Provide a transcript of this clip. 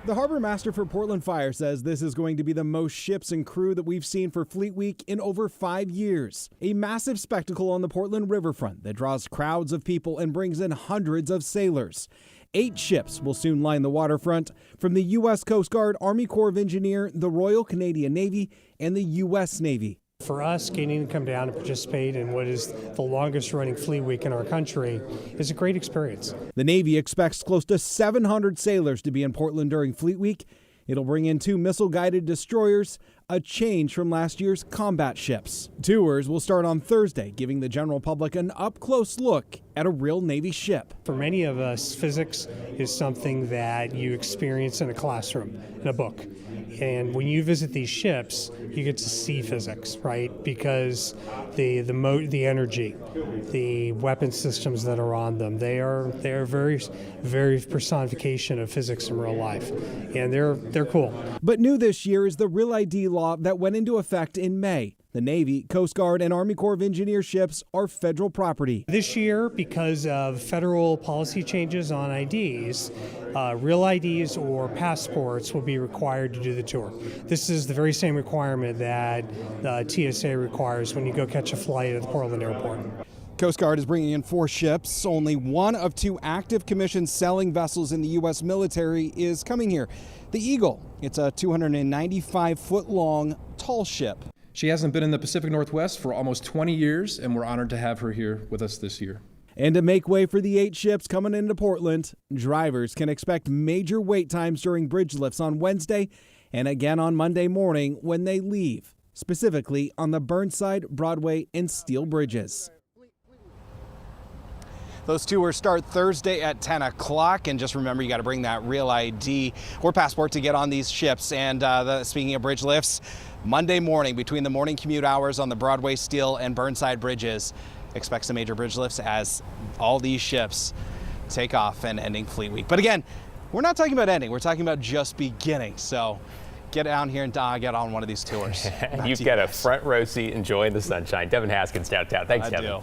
The harbor master for Portland Fire says this is going to be the most ships and crew that we've seen for Fleet Week in over 5 years. A massive spectacle on the Portland riverfront that draws crowds of people and brings in hundreds of sailors. 8 ships will soon line the waterfront, from the U.S. Coast Guard, Army Corps of Engineers, the Royal Canadian Navy, and the U.S. Navy. For us, getting to come down and participate in what is the longest running Fleet Week in our country is a great experience. The Navy expects close to 700 sailors to be in Portland during Fleet Week. It'll bring in 2 missile-guided destroyers, a change from last year's combat ships. Tours will start on Thursday, giving the general public an up-close look at a real Navy ship. For many of us, physics is something that you experience in a classroom, in a book. And when you visit these ships, you get to see physics, right? Because the energy, the weapon systems that are on them, they are very personification of physics in real life, and they're cool. But new this year is the REAL ID law that went into effect in May. The Navy, Coast Guard, and Army Corps of Engineers ships are federal property. This year, because of federal policy changes on IDs, real IDs or passports will be required to do the tour. This is the very same requirement that TSA requires when you go catch a flight at the Portland airport. Coast Guard is bringing in 4 ships. Only one of 2 active commissioned sailing vessels in the U.S. military is coming here. The Eagle. It's a 295-foot-long tall ship. She hasn't been in the Pacific Northwest for almost 20 years, and we're honored to have her here with us this year. And to make way for the 8 ships coming into Portland, drivers can expect major wait times during bridge lifts on Wednesday and again on Monday morning when they leave, specifically on the Burnside, Broadway, and Steel bridges. Those tours start Thursday at 10 o'clock, and just remember you got to bring that real ID or passport to get on these ships. And speaking of bridge lifts, Monday morning between the morning commute hours on the Broadway, Steel, and Burnside bridges, expect some major bridge lifts as all these ships take off and ending Fleet Week. But again, we're not talking about ending, we're talking about just beginning. So get down here and get on one of these tours. You've got a front row seat enjoying the sunshine. Devin Haskins downtown. Thanks, Devin.